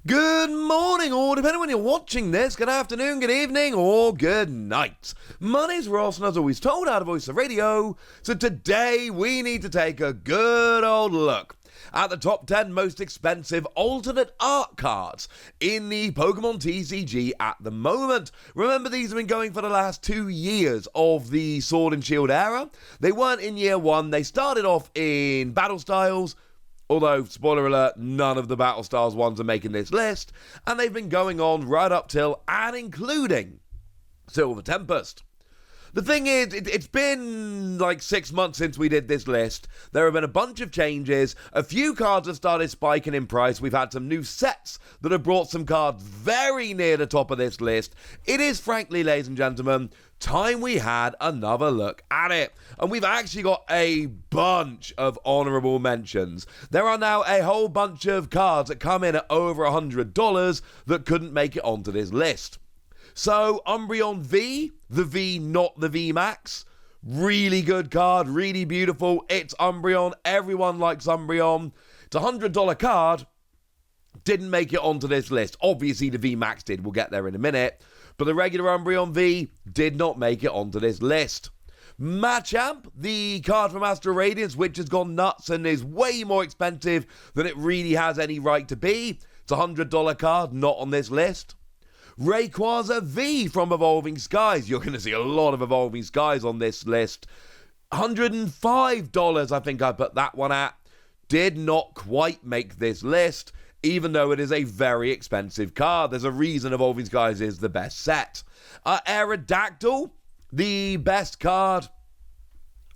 Good morning, or depending when you're watching this, good afternoon, good evening, or good night. My name's Ross, and as always told, out of Voice of Radio. So today we need to take a good old look at the top 10 most expensive alternate art cards in the Pokémon TCG at the moment. Remember, these have been going for the last 2 years of the Sword and Shield era. They weren't in year one. They started off in Battle Styles. Although, spoiler alert, none of the Battle Styles ones are making this list, and they've been going on right up till and including Silver Tempest. The thing is, it's been like 6 months since we did this list. There have been a bunch of changes. A few cards have started spiking in price. We've had some new sets that have brought some cards very near the top of this list. It is, frankly, ladies and gentlemen, time we had another look at it. And we've actually got a bunch of honorable mentions. There are now a whole bunch of cards that come in at over $100 that couldn't make it onto this list. So, Umbreon V, the V, not the V Max. Really good card, really beautiful. It's Umbreon. Everyone likes Umbreon. It's a $100 card. Didn't make it onto this list. Obviously, the V Max did. We'll get there in a minute. But the regular Umbreon V did not make it onto this list. Machamp, the card from Astral Radiance, which has gone nuts and is way more expensive than it really has any right to be. It's a $100 card, not on this list. Rayquaza V from Evolving Skies. You're going to see a lot of Evolving Skies on this list. $105, I think I put that one at. Did not quite make this list, even though it is a very expensive card. There's a reason Evolving Skies is the best set. Aerodactyl, the best card,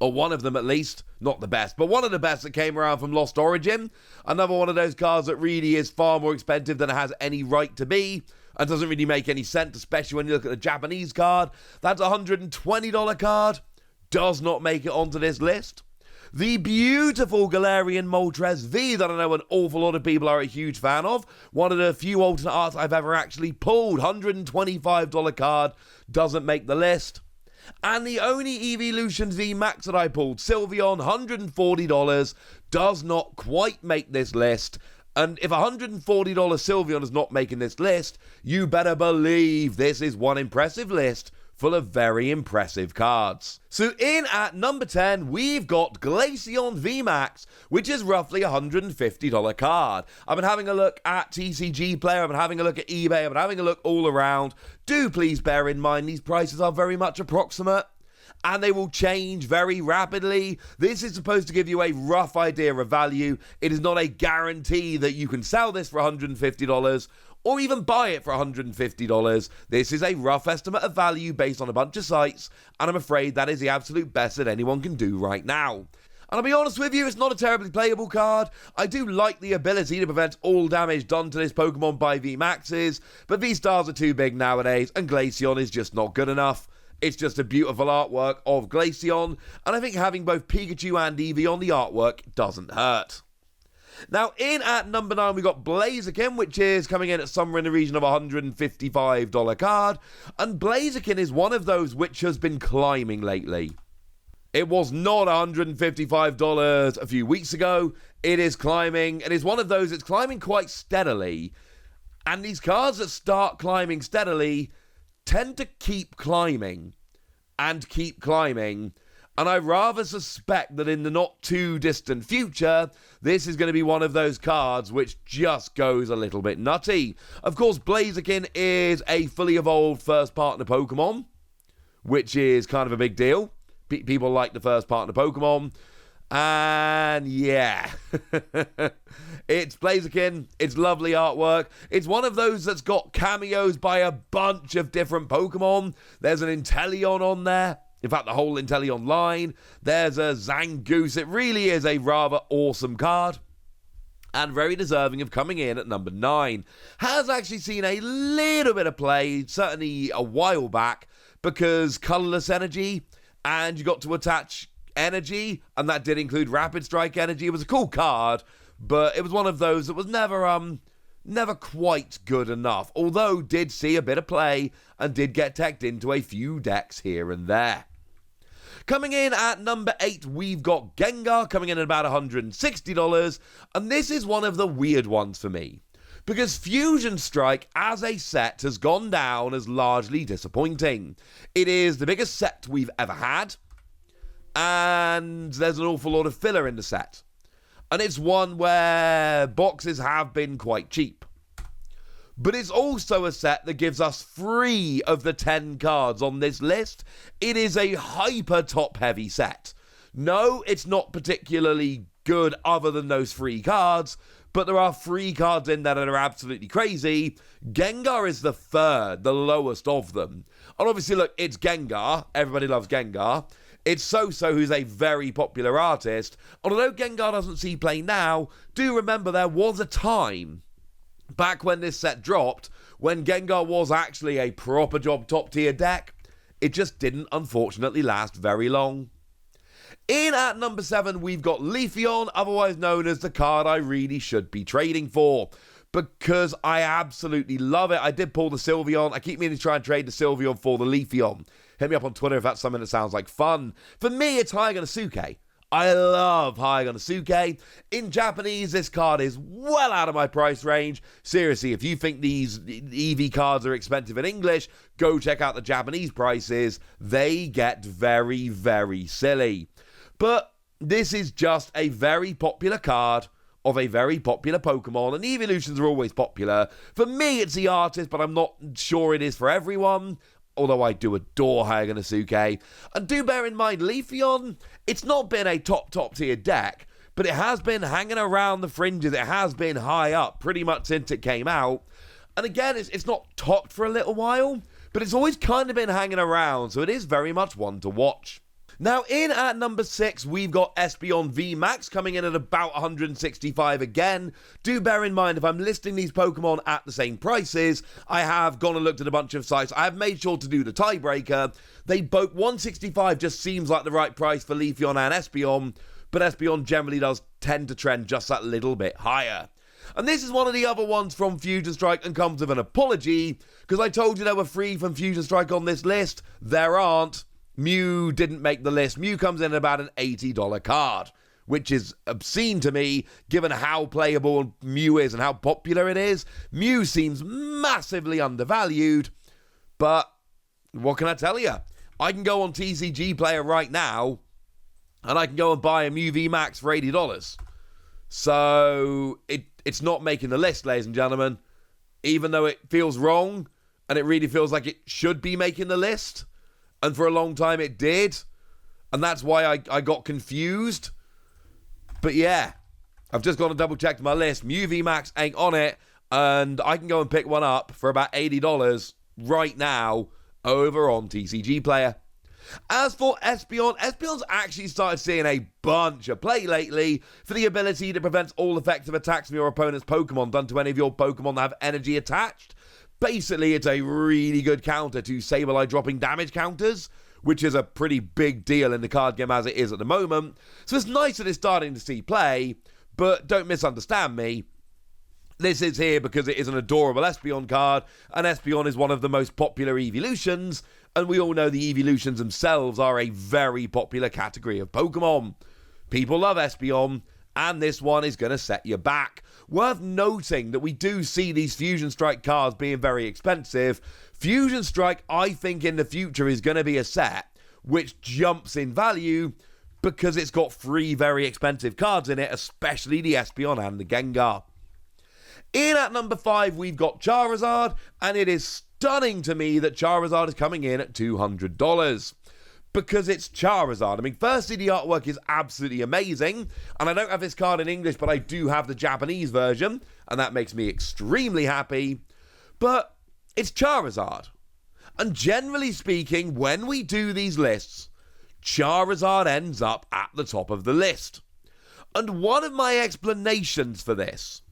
or one of them at least, not the best, but one of the best that came around from Lost Origin. Another one of those cards that really is far more expensive than it has any right to be, and doesn't really make any sense, especially when you look at the Japanese card. That's a $120 card. Does not make it onto this list. The beautiful Galarian Moltres V that I know an awful lot of people are a huge fan of. One of the few alternate arts I've ever actually pulled. $125 card. Doesn't make the list. And the only Evolution V Max that I pulled, Sylveon, $140. Does not quite make this list. And if $140 Sylveon is not making this list, you better believe this is one impressive list full of very impressive cards. So in at number 10, we've got Glaceon VMAX, which is roughly a $150 card. I've been having a look at TCG Player, I've been having a look at eBay, I've been having a look all around. Do please bear in mind these prices are very much approximate, and they will change very rapidly. This is supposed to give you a rough idea of value. It is not a guarantee that you can sell this for $150 or even buy it for $150. This is a rough estimate of value based on a bunch of sites, and I'm afraid that is the absolute best that anyone can do right now. And I'll be honest with you, it's not a terribly playable card. I do like the ability to prevent all damage done to this Pokemon by VMAXs, but V-Stars are too big nowadays, and Glaceon is just not good enough. It's just a beautiful artwork of Glaceon, and I think having both Pikachu and Eevee on the artwork doesn't hurt. Now, in at number 9, we got Blaziken, which is coming in at somewhere in the region of a $155 card, and Blaziken is one of those which has been climbing lately. It was not $155 a few weeks ago. It is climbing. It is one of those, it's climbing quite steadily, and these cards that start climbing steadily tend to keep climbing and keep climbing, and I rather suspect that in the not too distant future, this is going to be one of those cards which just goes a little bit nutty. Of course, Blaziken is a fully evolved first partner Pokemon, which is kind of a big deal. People like the first partner Pokemon. And yeah, it's Blaziken, it's lovely artwork. It's one of those that's got cameos by a bunch of different Pokemon. There's an Inteleon on there. In fact, the whole Inteleon line. There's a Zangoose. It really is a rather awesome card, and very deserving of coming in at number 9. Has actually seen a little bit of play, certainly a while back, because Colorless Energy, and you got to attach energy, and that did include Rapid Strike energy. It was a cool card, but it was one of those that was never quite good enough, although did see a bit of play and did get teched into a few decks here and there. Coming in at number 8, we've got Gengar, coming in at about $160, and this is one of the weird ones for me, because Fusion Strike as a set has gone down as largely disappointing. It is the biggest set we've ever had, and there's an awful lot of filler in the set. And it's one where boxes have been quite cheap. But it's also a set that gives us 3 of the 10 cards on this list. It is a hyper top-heavy set. No, it's not particularly good other than those 3 cards, but there are 3 cards in there that are absolutely crazy. Gengar is the 3rd, the lowest of them. And obviously, look, it's Gengar. Everybody loves Gengar. It's So-So, who's a very popular artist. And although Gengar doesn't see play now, do remember there was a time back when this set dropped when Gengar was actually a proper job top-tier deck. It just didn't, unfortunately, last very long. In at number 7, we've got Leafeon, otherwise known as the card I really should be trading for, because I absolutely love it. I did pull the Sylveon. I keep meaning to try and trade the Sylveon for the Leafeon. Hit me up on Twitter if that's something that sounds like fun. For me, it's Hyaganasuke. I love Hyaganasuke. In Japanese, this card is well out of my price range. Seriously, if you think these EV cards are expensive in English, go check out the Japanese prices. They get very, very silly. But this is just a very popular card of a very popular Pokemon, and evolutions are always popular. For me, it's the artist, but I'm not sure it is for everyone, although I do adore Hyaganasuke. And do bear in mind, Leafeon, it's not been a top tier deck, but it has been hanging around the fringes. It has been high up pretty much since it came out. And again, it's not topped for a little while, but it's always kind of been hanging around, so it is very much one to watch. Now, in at number 6, we've got Espeon VMAX coming in at about 165 again. Do bear in mind, if I'm listing these Pokemon at the same prices, I have gone and looked at a bunch of sites. I have made sure to do the tiebreaker. They both 165 just seems like the right price for Leafeon and Espeon, but Espeon generally does tend to trend just that little bit higher. And this is one of the other ones from Fusion Strike and comes with an apology, because I told you there were 3 from Fusion Strike on this list. There aren't. Mew didn't make the list. Mew comes in at about an $80 card, which is obscene to me, given how playable Mew is and how popular it is. Mew seems massively undervalued, but what can I tell you? I can go on TCG Player right now, and I can go and buy a Mew VMAX for $80. So it's not making the list, ladies and gentlemen, even though it feels wrong, and it really feels like it should be making the list. And for a long time it did. And that's why I got confused. But yeah, I've just gone and double checked my list. Mew VMAX ain't on it. And I can go and pick one up for about $80 right now over on TCG Player. As for Espeon, Espeon's actually started seeing a bunch of play lately for the ability that prevents all effective attacks from your opponent's Pokemon done to any of your Pokemon that have energy attached. Basically, it's a really good counter to Sableye dropping damage counters, which is a pretty big deal in the card game as it is at the moment. So it's nice that it's starting to see play, but don't misunderstand me. This is here because it is an adorable Espeon card, and Espeon is one of the most popular evolutions, and we all know the evolutions themselves are a very popular category of Pokemon. People love Espeon, and this one is going to set you back. Worth noting that we do see these Fusion Strike cards being very expensive. Fusion Strike, I think, in the future is going to be a set which jumps in value because it's got 3 very expensive cards in it, especially the Espeon and the Gengar. In at number 5, we've got Charizard, and it is stunning to me that Charizard is coming in at $200. Because it's Charizard. I mean, firstly, the artwork is absolutely amazing, and I don't have this card in English, but I do have the Japanese version, and that makes me extremely happy. But it's Charizard. And generally speaking, when we do these lists, Charizard ends up at the top of the list. And one of my explanations for this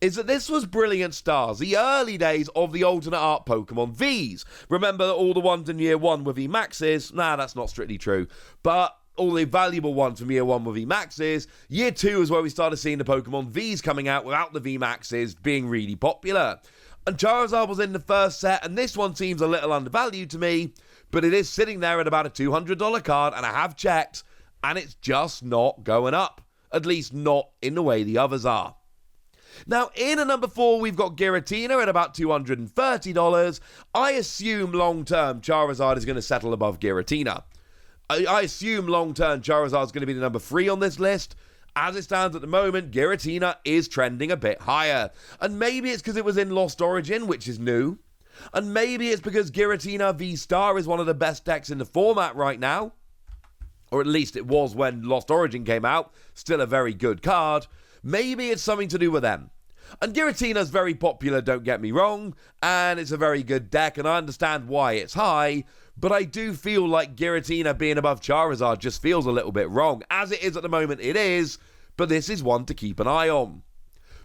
is that this was Brilliant Stars, the early days of the alternate art Pokemon Vs. Remember that all the ones in Year 1 were VMAXs? Nah, that's not strictly true. But all the valuable ones from Year 1 were VMAXs. Year 2 is where we started seeing the Pokemon Vs coming out without the VMAXs being really popular. And Charizard was in the first set, and this one seems a little undervalued to me, but it is sitting there at about a $200 card, and I have checked, and it's just not going up. At least not in the way the others are. Now, in at number 4, we've got Giratina at about $230. I assume long-term Charizard is going to settle above Giratina. I assume long-term Charizard is going to be the number 3 on this list. As it stands at the moment, Giratina is trending a bit higher. And maybe it's because it was in Lost Origin, which is new. And maybe it's because Giratina V-Star is one of the best decks in the format right now. Or at least it was when Lost Origin came out. Still a very good card. Maybe it's something to do with them. And Giratina's very popular, don't get me wrong. And it's a very good deck, and I understand why it's high. But I do feel like Giratina being above Charizard just feels a little bit wrong. As it is at the moment, it is. But this is one to keep an eye on.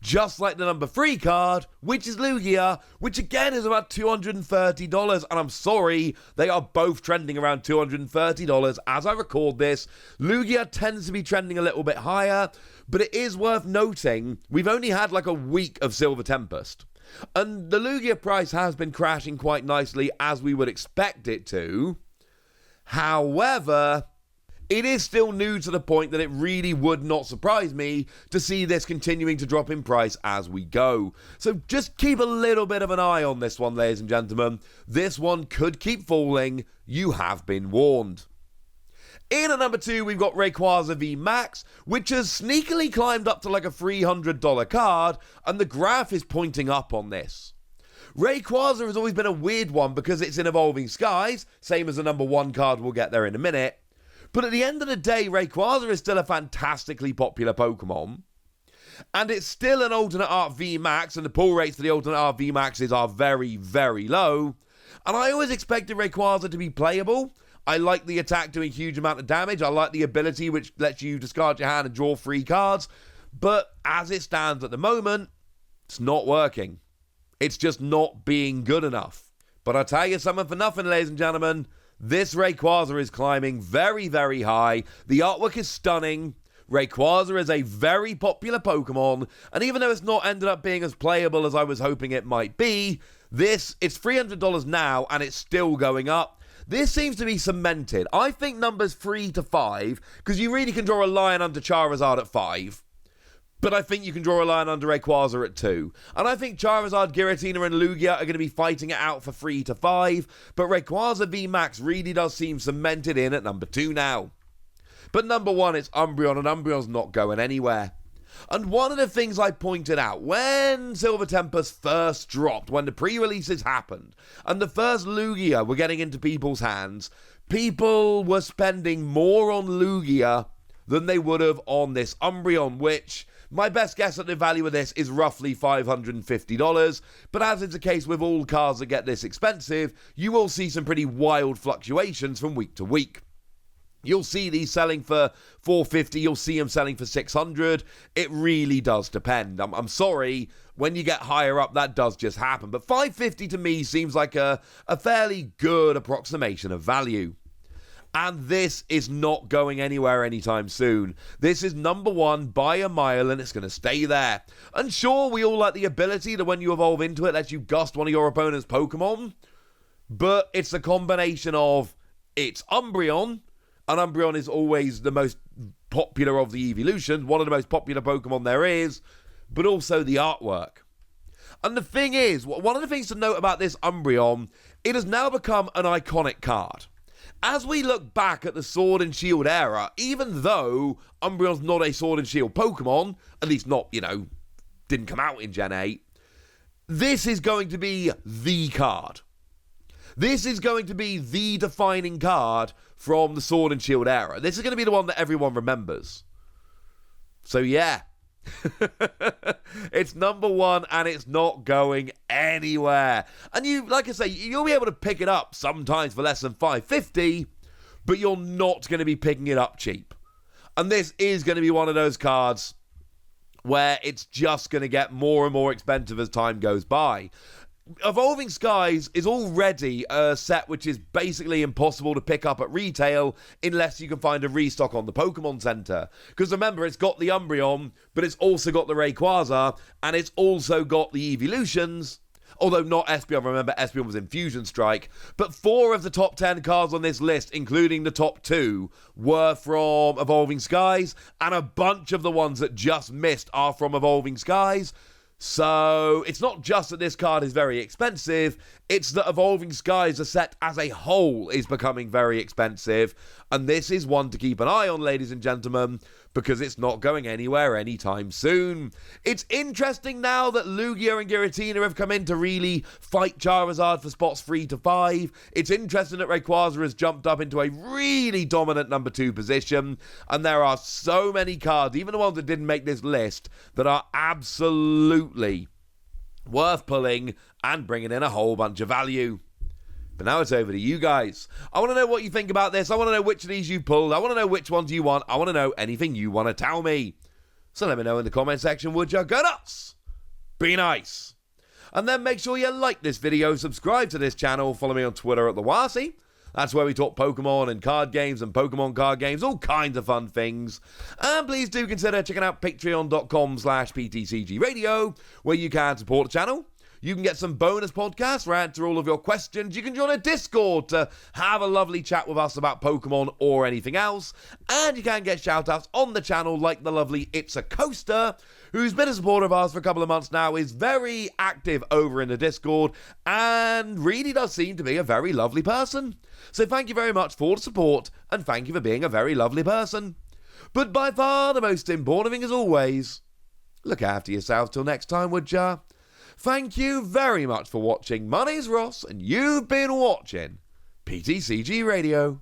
Just like the number 3 card, which is Lugia, which again is about $230. And I'm sorry, they are both trending around $230 as I record this. Lugia tends to be trending a little bit higher, but it is worth noting we've only had like a week of Silver Tempest. And the Lugia price has been crashing quite nicely as we would expect it to. However, it is still new to the point that it really would not surprise me to see this continuing to drop in price as we go. So just keep a little bit of an eye on this one, ladies and gentlemen. This one could keep falling. You have been warned. In at number 2, we've got Rayquaza V Max, which has sneakily climbed up to like a $300 card, and the graph is pointing up on this. Rayquaza has always been a weird one because it's in Evolving Skies, same as the number 1 card, we'll get there in a minute. But at the end of the day, Rayquaza is still a fantastically popular Pokemon. And it's still an alternate art V Max, and the pull rates for the alternate art V Maxes are very, very low. And I always expected Rayquaza to be playable. I like the attack doing a huge amount of damage. I like the ability which lets you discard your hand and draw 3 cards. But as it stands at the moment, it's not working. It's just not being good enough. But I'll tell you something for nothing, ladies and gentlemen. This Rayquaza is climbing very, very high. The artwork is stunning. Rayquaza is a very popular Pokemon. And even though it's not ended up being as playable as I was hoping it might be, it's $300 now and it's still going up. This seems to be cemented. I think numbers 3 to 5, because you really can draw a line under Charizard at 5. But I think you can draw a line under Rayquaza at 2. And I think Charizard, Giratina, and Lugia are going to be fighting it out for 3 to 5. But Rayquaza V Max really does seem cemented in at number 2 now. But number 1 is Umbreon, and Umbreon's not going anywhere. And one of the things I pointed out when Silver Tempest first dropped, when the pre-releases happened, and the first Lugia were getting into people's hands, people were spending more on Lugia than they would have on this Umbreon, which my best guess at the value of this is roughly $550. But as is the case with all cards that get this expensive, you will see some pretty wild fluctuations from week to week. You'll see these selling for $450, you'll see them selling for $600. It really does depend. I'm sorry, when you get higher up, that does just happen. But $550 to me seems like a fairly good approximation of value. And this is not going anywhere anytime soon. This is number 1 by a mile, and it's going to stay there. And sure, we all like the ability that when you evolve into it, lets you gust one of your opponent's Pokemon. But it's a combination of, it's Umbreon, and Umbreon is always the most popular of the evolutions, one of the most popular Pokemon there is, but also the artwork. And the thing is, one of the things to note about this Umbreon, it has now become an iconic card. As we look back at the Sword and Shield era, even though Umbreon's not a Sword and Shield Pokemon, at least not, didn't come out in Gen 8, this is going to be the card. This is going to be the defining card from the Sword and Shield era. This is going to be the one that everyone remembers. So yeah, it's number 1 and it's not going anywhere. And you, like I say, you'll be able to pick it up sometimes for less than $550, but you're not going to be picking it up cheap. And this is going to be one of those cards where it's just going to get more and more expensive as time goes by. Evolving Skies is already a set which is basically impossible to pick up at retail unless you can find a restock on the Pokemon Center. Because remember, it's got the Umbreon, but it's also got the Rayquaza, and it's also got the Evolutions. Although not Espeon, remember Espeon was in Fusion Strike. But 4 of the top 10 cards on this list, including the top 2, were from Evolving Skies, and a bunch of the ones that just missed are from Evolving Skies. So it's not just that this card is very expensive, it's that Evolving Skies, the set as a whole, is becoming very expensive. And this is one to keep an eye on, ladies and gentlemen, because it's not going anywhere anytime soon. It's interesting now that Lugia and Giratina have come in to really fight Charizard for spots 3 to 5. It's interesting that Rayquaza has jumped up into a really dominant number 2 position. And there are so many cards, even the ones that didn't make this list, that are absolutely worth pulling and bringing in a whole bunch of value. But now it's over to you guys. I want to know what you think about this. I want to know which of these you pulled. I want to know which ones you want. I want to know anything you want to tell me. So let me know in the comment section, would you? Go nuts! Be nice! And then make sure you like this video, subscribe to this channel, follow me on Twitter at @TheWasi. That's where we talk Pokemon and card games and Pokemon card games, all kinds of fun things. And please do consider checking out patreon.com/PTCG Radio, where you can support the channel. You can get some bonus podcasts where I answer all of your questions. You can join a Discord to have a lovely chat with us about Pokemon or anything else. And you can get shout-outs on the channel like the lovely It's a Coaster, who's been a supporter of ours for a couple of months now, is very active over in the Discord, and really does seem to be a very lovely person. So thank you very much for the support, and thank you for being a very lovely person. But by far the most important thing, as always, look after yourself till next time, would ya? Thank you very much for watching. My name's Ross, and you've been watching PTCG Radio.